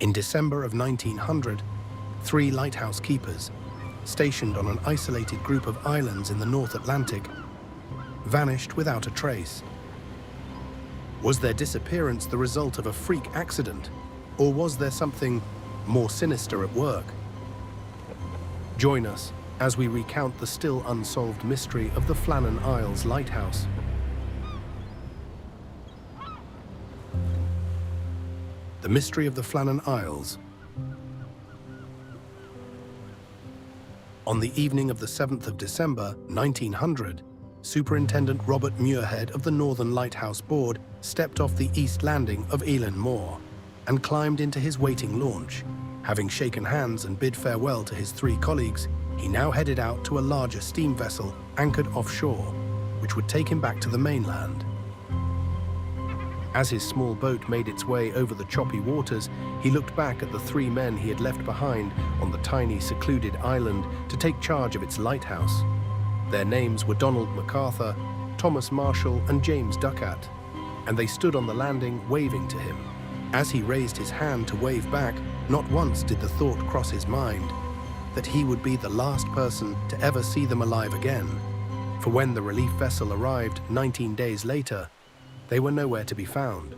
In December of 1900, 3 lighthouse keepers, stationed on an isolated group of islands in the North Atlantic, vanished without a trace. Was their disappearance the result of a freak accident, or was there something more sinister at work? Join us as we recount the still unsolved mystery of the Flannan Isles Lighthouse. The mystery of the Flannan Isles. On the evening of the 7th of December, 1900, Superintendent Robert Muirhead of the Northern Lighthouse Board stepped off the east landing of Eilean Mor and climbed into his waiting launch. Having shaken hands and bid farewell to his 3 colleagues, he now headed out to a larger steam vessel anchored offshore, which would take him back to the mainland. As his small boat made its way over the choppy waters, he looked back at the 3 men he had left behind on the tiny, secluded island to take charge of its lighthouse. Their names were Donald McArthur, Thomas Marshall, and James Ducat, and they stood on the landing waving to him. As he raised his hand to wave back, not once did the thought cross his mind that he would be the last person to ever see them alive again. For when the relief vessel arrived 19 days later, they were nowhere to be found.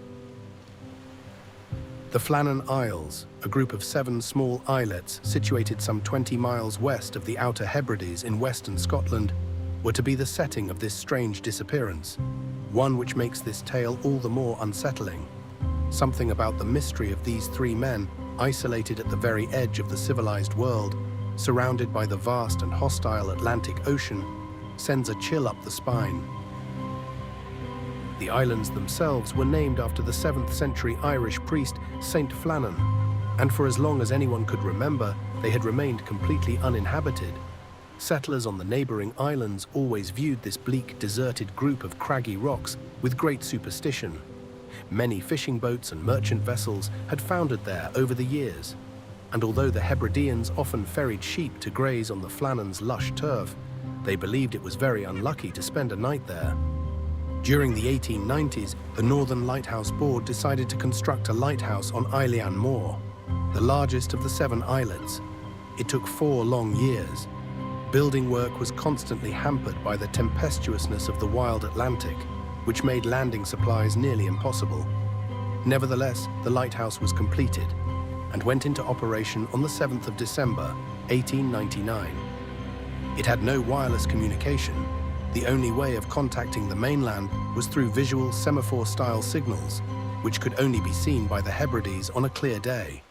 The Flannan Isles, a group of 7 small islets situated some 20 miles west of the Outer Hebrides in western Scotland, were to be the setting of this strange disappearance, one which makes this tale all the more unsettling. Something about the mystery of these 3 men, isolated at the very edge of the civilized world, surrounded by the vast and hostile Atlantic Ocean, sends a chill up the spine. The islands themselves were named after the 7th century Irish priest Saint Flannan, and for as long as anyone could remember, they had remained completely uninhabited. Settlers on the neighboring islands always viewed this bleak, deserted group of craggy rocks with great superstition. Many fishing boats and merchant vessels had foundered there over the years, and although the Hebrideans often ferried sheep to graze on the Flannans' lush turf, they believed it was very unlucky to spend a night there. During the 1890s, the Northern Lighthouse Board decided to construct a lighthouse on Eilean Mor, the largest of the 7 islets. It took 4 long years. Building work was constantly hampered by the tempestuousness of the wild Atlantic, which made landing supplies nearly impossible. Nevertheless, the lighthouse was completed and went into operation on the 7th of December, 1899. It had no wireless communication. The only way of contacting the mainland was through visual semaphore-style signals, which could only be seen by the Hebrides on a clear day.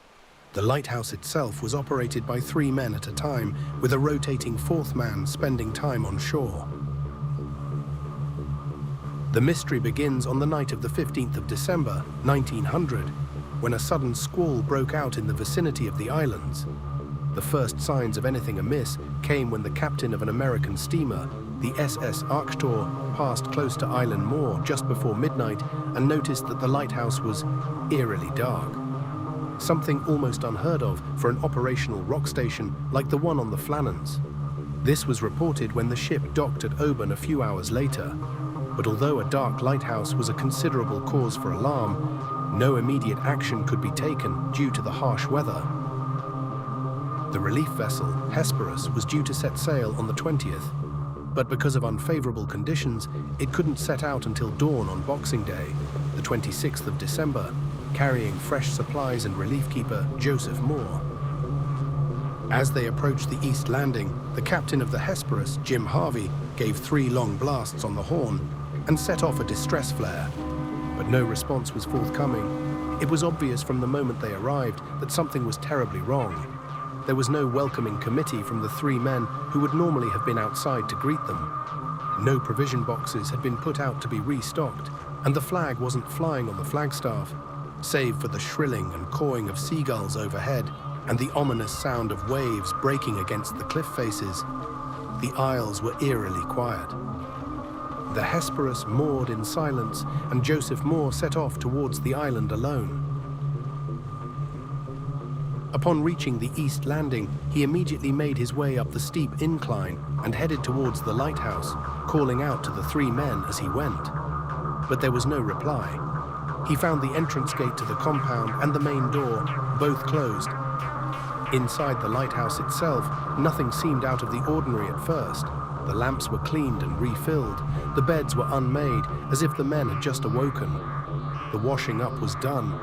The lighthouse itself was operated by 3 men at a time, with a rotating 4th man spending time on shore. The mystery begins on the night of the 15th of December, 1900, when a sudden squall broke out in the vicinity of the islands. The first signs of anything amiss came when the captain of an American steamer, the SS Arctur, passed close to Eilean Mor just before midnight and noticed that the lighthouse was eerily dark. Something almost unheard of for an operational rock station like the one on the Flannans. This was reported when the ship docked at Oban a few hours later. But although a dark lighthouse was a considerable cause for alarm, no immediate action could be taken due to the harsh weather. The relief vessel, Hesperus, was due to set sail on the 20th, but because of unfavorable conditions, it couldn't set out until dawn on Boxing Day, the 26th of December, carrying fresh supplies and relief keeper Joseph Moore. As they approached the east landing, the captain of the Hesperus, Jim Harvey, gave 3 long blasts on the horn and set off a distress flare, but no response was forthcoming. It was obvious from the moment they arrived that something was terribly wrong. There was no welcoming committee from the 3 men who would normally have been outside to greet them. No provision boxes had been put out to be restocked, and the flag wasn't flying on the flagstaff, save for the shrilling and cawing of seagulls overhead and the ominous sound of waves breaking against the cliff faces. The isles were eerily quiet. The Hesperus moored in silence, and Joseph Moore set off towards the island alone. Upon reaching the east landing, he immediately made his way up the steep incline and headed towards the lighthouse, calling out to the 3 men as he went. But there was no reply. He found the entrance gate to the compound and the main door, both closed. Inside the lighthouse itself, nothing seemed out of the ordinary at first. The lamps were cleaned and refilled. The beds were unmade, as if the men had just awoken. The washing up was done,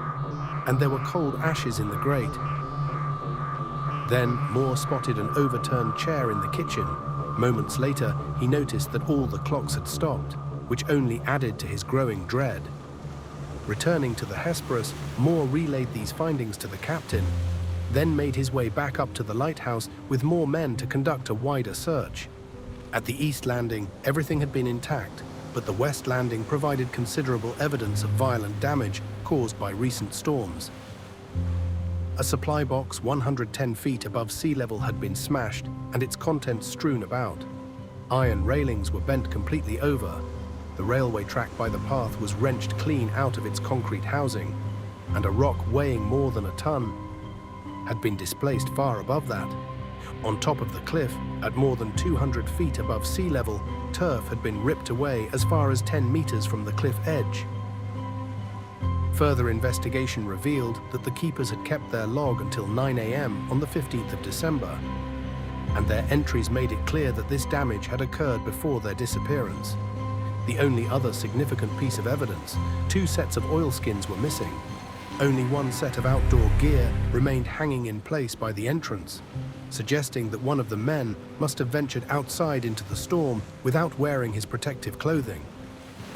and there were cold ashes in the grate. Then Moore spotted an overturned chair in the kitchen. Moments later, he noticed that all the clocks had stopped, which only added to his growing dread. Returning to the Hesperus, Moore relayed these findings to the captain, then made his way back up to the lighthouse with more men to conduct a wider search. At the east landing, everything had been intact, but the west landing provided considerable evidence of violent damage caused by recent storms. A supply box 110 feet above sea level had been smashed and its contents strewn about. Iron railings were bent completely over. The railway track by the path was wrenched clean out of its concrete housing, and a rock weighing more than a ton had been displaced far above that. On top of the cliff, at more than 200 feet above sea level, turf had been ripped away as far as 10 meters from the cliff edge. Further investigation revealed that the keepers had kept their log until 9 a.m. on the 15th of December, and their entries made it clear that this damage had occurred before their disappearance. The only other significant piece of evidence, 2 sets of oilskins were missing. Only 1 set of outdoor gear remained hanging in place by the entrance, suggesting that one of the men must have ventured outside into the storm without wearing his protective clothing.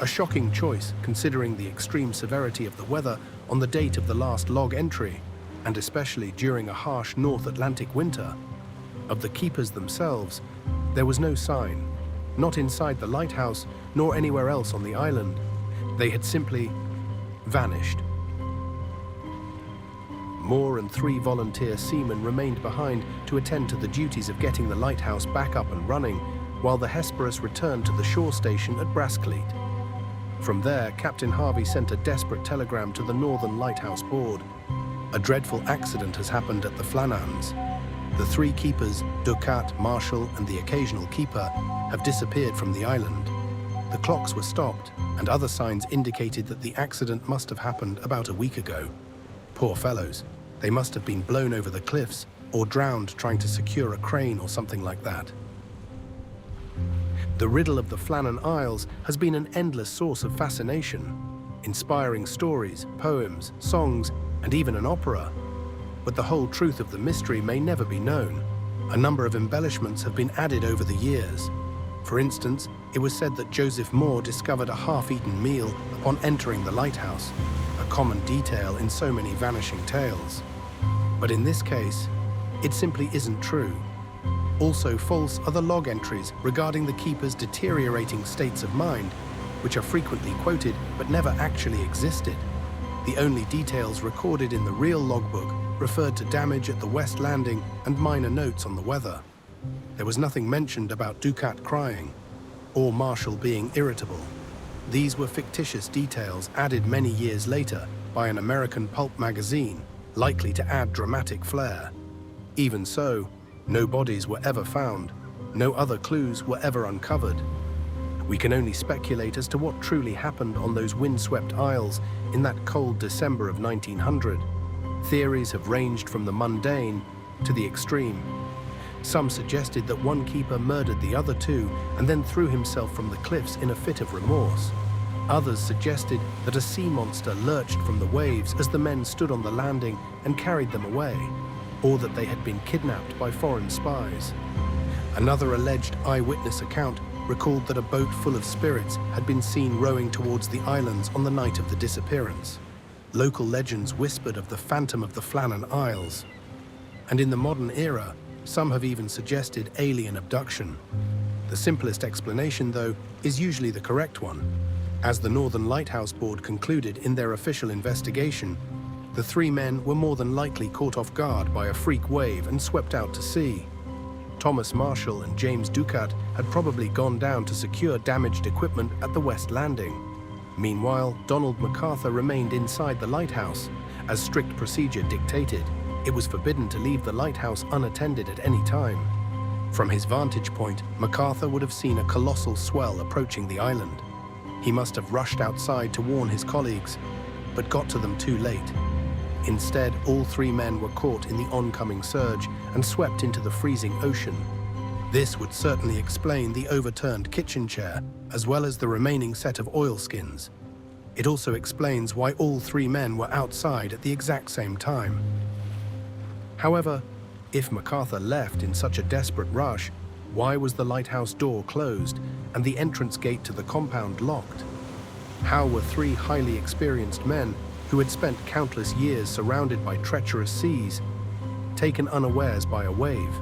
A shocking choice, considering the extreme severity of the weather on the date of the last log entry, and especially during a harsh North Atlantic winter. Of the keepers themselves, there was no sign, not inside the lighthouse, nor anywhere else on the island. They had simply vanished. Moore and 3 volunteer seamen remained behind to attend to the duties of getting the lighthouse back up and running, while the Hesperus returned to the shore station at Brascleet. From there, Captain Harvey sent a desperate telegram to the Northern Lighthouse Board. A dreadful accident has happened at the Flannans. The 3 keepers, Ducat, Marshall, and the occasional keeper, have disappeared from the island. The clocks were stopped, and other signs indicated that the accident must have happened about a week ago. Poor fellows. They must have been blown over the cliffs or drowned trying to secure a crane or something like that. The riddle of the Flannan Isles has been an endless source of fascination, inspiring stories, poems, songs, and even an opera. But the whole truth of the mystery may never be known. A number of embellishments have been added over the years. For instance, it was said that Joseph Moore discovered a half-eaten meal upon entering the lighthouse, a common detail in so many vanishing tales. But in this case, it simply isn't true. Also false are the log entries regarding the keepers' deteriorating states of mind, which are frequently quoted but never actually existed. The only details recorded in the real logbook referred to damage at the West Landing and minor notes on the weather. There was nothing mentioned about Ducat crying or Marshall being irritable. These were fictitious details added many years later by an American pulp magazine, likely to add dramatic flair. Even so, no bodies were ever found, no other clues were ever uncovered. We can only speculate as to what truly happened on those windswept isles in that cold December of 1900. Theories have ranged from the mundane to the extreme. Some suggested that one keeper murdered the other 2 and then threw himself from the cliffs in a fit of remorse. Others suggested that a sea monster lurched from the waves as the men stood on the landing and carried them away, or that they had been kidnapped by foreign spies. Another alleged eyewitness account recalled that a boat full of spirits had been seen rowing towards the islands on the night of the disappearance. Local legends whispered of the phantom of the Flannan Isles. And in the modern era, some have even suggested alien abduction. The simplest explanation, though, is usually the correct one. As the Northern Lighthouse Board concluded in their official investigation, the 3 men were more than likely caught off guard by a freak wave and swept out to sea. Thomas Marshall and James Ducat had probably gone down to secure damaged equipment at the West Landing. Meanwhile, Donald McArthur remained inside the lighthouse. As strict procedure dictated, it was forbidden to leave the lighthouse unattended at any time. From his vantage point, McArthur would have seen a colossal swell approaching the island. He must have rushed outside to warn his colleagues, but got to them too late. Instead, all 3 men were caught in the oncoming surge and swept into the freezing ocean. This would certainly explain the overturned kitchen chair, as well as the remaining set of oilskins. It also explains why all 3 men were outside at the exact same time. However, if McArthur left in such a desperate rush, why was the lighthouse door closed and the entrance gate to the compound locked? How were 3 highly experienced men, who had spent countless years surrounded by treacherous seas, taken unawares by a wave?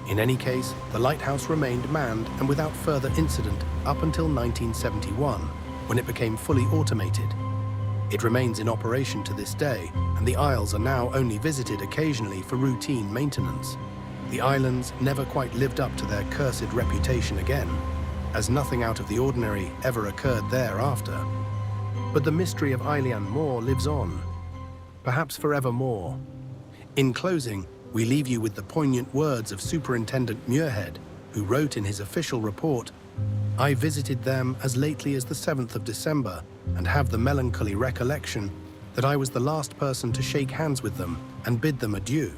In any case, the lighthouse remained manned and without further incident up until 1971, when it became fully automated. It remains in operation to this day, and the Isles are now only visited occasionally for routine maintenance. The islands never quite lived up to their cursed reputation again, as nothing out of the ordinary ever occurred thereafter. But the mystery of Eilean Mor lives on, perhaps forevermore. In closing, we leave you with the poignant words of Superintendent Muirhead, who wrote in his official report, "I visited them as lately as the 7th of December and have the melancholy recollection that I was the last person to shake hands with them and bid them adieu.